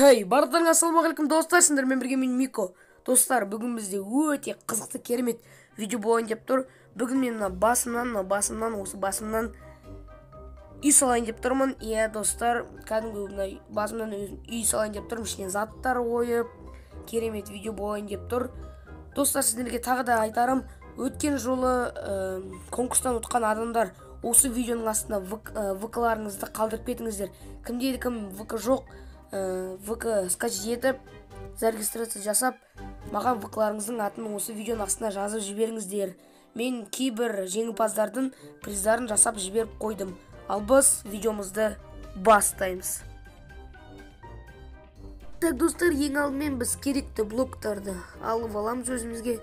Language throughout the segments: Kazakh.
Хей, барлықтарыңа ассалаумағалейкум достар, сіздермен бірге мен Мико. Достар, бүгін бізде өте қызықты керемет видео болайын деп тұр. Бүгін мен осы басымнан үй салайын деп тұрмын. Иә, достар, кәдімгі басымнан үй салайын деп тұрмын. Ішіне заттар ойып, керемет видео болайын деп тұр. Достар, сіздерге тағы да айтарым, өткен жолы конкурстан ұтқан адамдар осы видеоның астына ВК-ларыңызды қалдырып кетіңіздер. Кімде кім ВК жоқ, ВК скачать етіп, зарегистрация жасап, маған ВК-ларыңыздың атын осы видеоның астына жазып жіберіңіздер. Мен кейбір жеңімпаздардың приздарын жасап жіберіп қойдым. Ал біз видеомызды бастаймыз. Так, достар, ең алдымен біз керекті блоктарды алып аламыз өзімізге.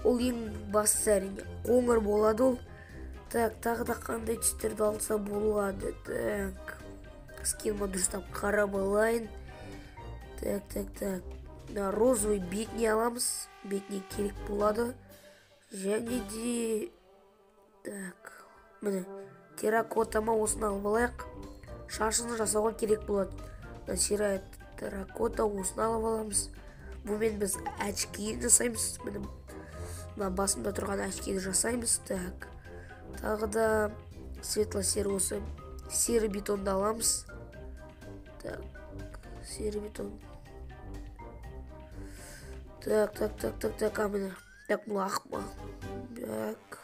Ол ең бастысы әрине қоңыр болады ол. Так, тағы да қандай түстерді алса болады. Так, схема дұрыстап қарап алайын. Так. Розовый бетіне аламыз. Бетіне керек болады. Және де... Так, міне, терракотама осыны алып алайық. Шашыны жасауға керек болады. Серая терракота осыны алып аламыз. Бұмен біз очкиін жасаймыз. Мына басымда тұрған очкиді жасаймыз. Так, тағы да светло-сері осы сері бетонды аламыз. Так, сері бетон. Так, амына. Так, бұл ақ ма? Так,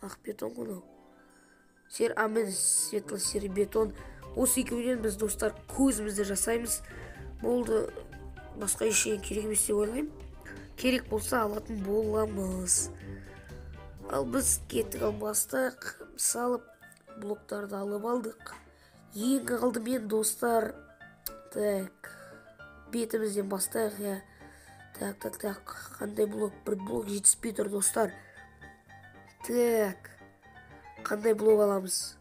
ақ бетон ғына. Амын светло-сері бетон. Осы екеуінен біз, достар, көзімізді жасаймыз. Болды, басқа ештеңе керек емес деп ойлаймын. Керек болса алатын боламыз. Ал біз кеттік, ал бастық салып блоктарды алып алдық. Ең алдымен, достар, так, бетімізден бастайық. Так, қандай блок? Бір блок жетіспей тұр, достар. Так, қандай блок аламыз?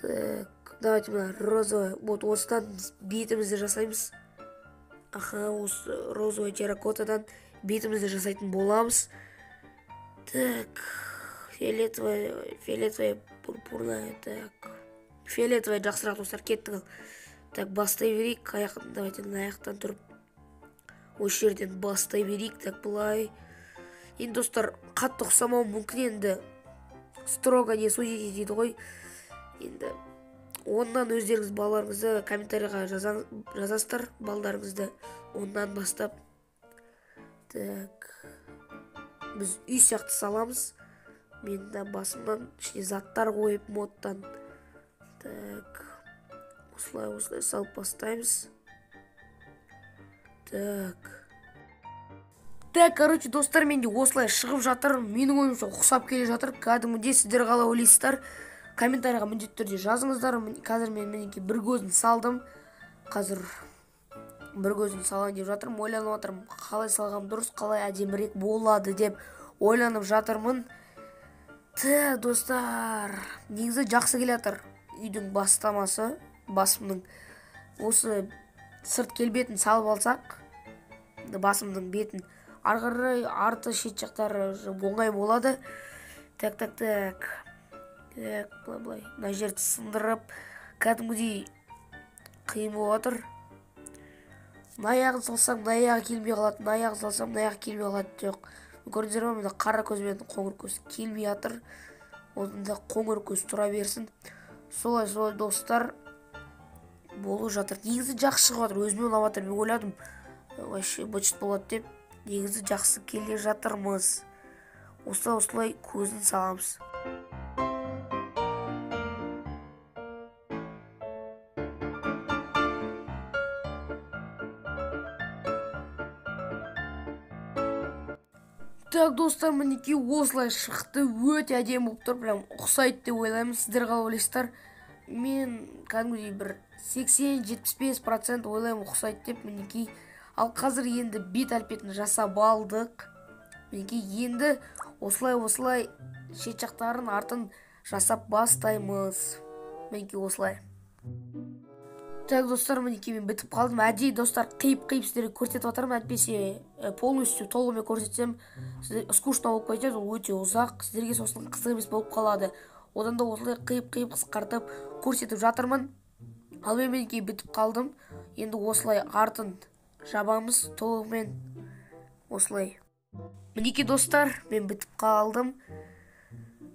Так, давайте мына розовый, вот осыдан бетімізді жасаймыз. Осы розовый терракотадан бетімізді жасайтын боламыз. Так, фиолетовая, пурпурная, так, фиолетовая жақсырақ, достар, кеттік. Так, бастай берейік, давайте аяқтан тұрып, осы жерден бастай берейік. Так, бұлай. Енді, достар, қатты ұқсамау мүмкін, енді строго не судите дейді ғой. Енді оннан өздеріңіз балаларыңызды комментарийға жазасыздар, балаларыңызды оннан бастап. Так, біз үй сияқты саламыз. Мен басымнан ішіне заттар қойып модтан. Так, осылай салып бастаймыз. Так, короче, достар, менде осылай шығып жатыр. Менің ойымша ұқсап келе жатыр. Кәдімгідей сіздер қалай ойлайсыздар? Комментарийға міндетті түрде жазыңыздар. Қазір мен мінекей бір көзін салдым. Қазір бір көзін салайын деп жатырмын. Ойланып жатырмын, қалай салғам дұрыс, қалай әдемірек болады деп ойланып жатырмын. Так, достар, негізі жақсы келе жатыр үйдің бастамасы. Басымның осы сырт келбетін салып алсақ, басымның бетін арғырай арты шет жақтары оңай болады. Так, былай, мына жерді сындырып, кәдімгідей қиын болып жатыр. Мына аяғын салсам, мына аяғы келмей қалады, мына аяғын салсам, мына аяғы келмей қалады. Жоқ, көрдіңіздер ме, мына қара көз бен қоңыр көз келмей жатыр. Онда қоңыр көз тұра берсін. Солай, достар, болып жатыр. Негізі жақсы шығып жатыр, өзіме ұнап жатыр. Мен ойладым, вообще бычыт болады деп. Негізі жақсы келе жатырмыз. Осылай көзін саламыз. Так, достар, мінекей осылай шықты. Өте әдемі болып тұр. Прям ұқсайды деп ойлаймын. Сіздер қалай ойлайсыздар? Мен кәдімгідей бір 80-75% ойлаймын ұқсайды деп. Мінекей. Ал қазір енді бет әлпетін жасап алдық. Мінекей енді осылай шет жақтарын артын жасап бастаймыз. Мінекей осылай. Так, достар, мінекей мен бітіп қалдым. Әдей, достар, қиып сіздерге көрсетіп жатырмын. Әйтпесе полностью толығымен көрсетсем скучно болып кетеді, ол өте ұзақ, сіздерге сосын қызық емес болып қалады. Одан да осылай қиып қысқартып көрсетіп жатырмын. Ал мен мінекей бітіп қалдым. енді осылай артын жабамыз толығымен осылай. Мінекей достар, мен бітіп қалдым.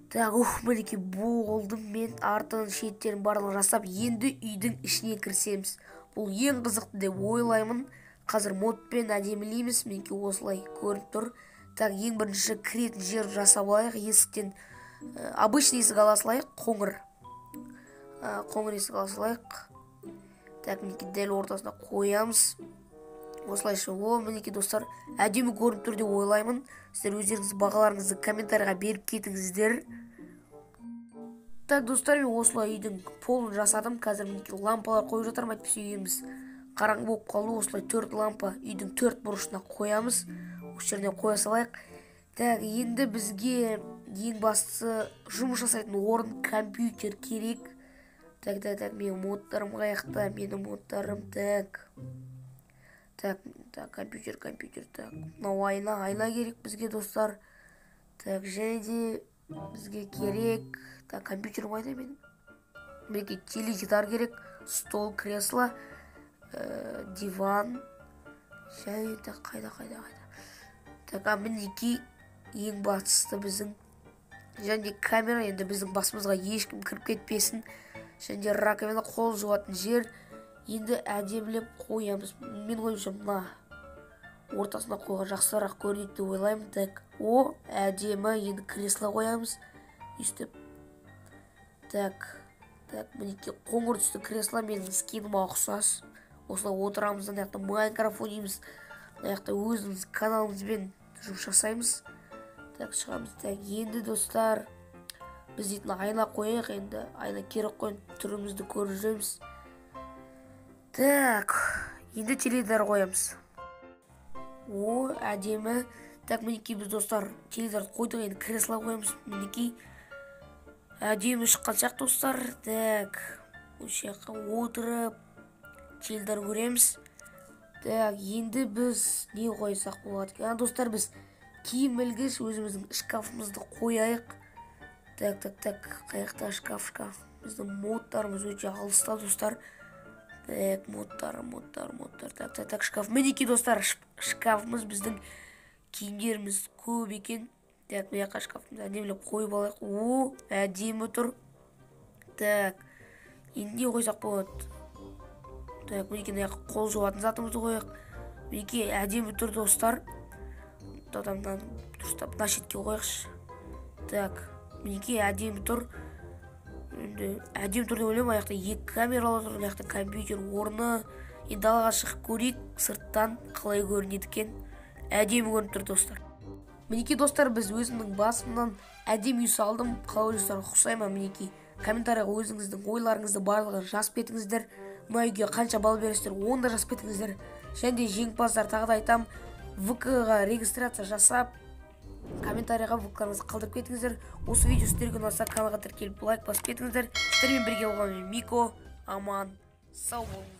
Так, мінекей болдым мен, артын шеттерін барлығын жасап, енді үйдің ішіне кірсеміз. Бұл ең қызықты деп ойлаймын. Қазір модпен әдемілейміз, мінекей осылай көрініп тұр. Так, ең бірінші кіретін жер жасап алайық. Есіктен обычный есік ала салайық, қоңыр есік ала салайық. Так, мінекей дәл ортасына қоямыз. Осылайша, мінекей достар, әдемі көрініп тұр деп ойлаймын. Сіздер өздеріңіз бағаларыңызды комментарийға беріп кетіңіздер. Так, достар, мен осылай үйдің полын жасадым. Қазір мінекей лампалар қойып жатырмын, әйтпесе үйіміз қараңғы болып қалды. Осылай 4 лампа үйдің 4 бұрышына қоямыз. Осы жеріне қоя салайық. Так, енді бізге ең бастысы жұмыс жасайтын орын, компьютер керек. Так, менің модтарым қаяқта, менің модтарым. Так, компьютер. Так, мынау айна керек бізге, достар. Так, және де бізге керек. Так, компьютерім қайда менің? Мінекей теледидар керек, стол, кресло, диван. Және так, қайда. Так, мінекей ең бастысы біздің. Және камера, енді біздің басымызға ешкім кіріп кетпесін. Және раковина, қол жуатын жер. Енді әдемілеп қоямыз. Мен ойымша мына ортасына қойған жақсырақ көрінеді деп ойлаймын. Так, әдемі. Енді кресло қоямыз. Үстіп. Так, мінекей қоңыр түсті кресло менің скиныма ұқсас. Осылай отырамыз, ана жақта Майнкрафт ойнаймыз. Ана жақта өзіміз каналымызбен жұмыс жасаймыз. Так, шығамыз. Так, енді достар, біз дейтін айна қояйық. Енді айна керек қойын, түрімізді көріп жүреміз. Так, енді теледидар қоямыз. Әдемі. Так, мінекей біз достар теледидарды қойдық, енді кресло қоямыз. Мінекей әдемі шыққан сияқты достар. Так, осы жаққа отырып теледидар көреміз. Так, енді біз не қойсақ болады? Достар, біз киім ілгіш өзіміздің шкафымызды қояйық. Так, қаяқта шкаф. Біздің модтарымыз өте алыста, достар. Так, модтар. Так, шкаф. Мінекей достар, шкафымыз біздің киімдеріміз көп екен. Так, мына жаққа шкафымызды әдемілеп қойып алайық. Әдемі тұр. Так, енді не қойсақ болады? Так, мінекей мына жаққа қол жуатын затымызды қояйық. Мінекей әдемі тұр, достар. Дұрыстап, мына шетке қойықшы. Так, мінекей әдемі тұр. Әдемі тұр деп ойлаймын. Аяқта 2 камералы тұр, аяқта компьютер орны. Енді далаға шығып көрейік, сырттан қалай көрінеді екен. Әдемі көрініп тұр, достар. Мінекей достар, біз өзімнің басымнан әдемі үй салдым. Қалай ойлайсыздар, ұқсай ма? Мінекей комментарийға өзіңіздің ойларыңызды барлығын жазып кетіңіздер. Мына үйге қанша балл бересіздер, оны да жазып кетіңіздер. Және де жеңімпаздар, тағы да айтам, ВК-ға регистрация жасап, комментарийға ВК-ңызды қалдырып кетіңіздер. Осы видео сіздерге ұнаса, каналға тіркеліп лайк басып кетіңіздер. Сіздермен бірге болған Мико, аман, сау болыңыз.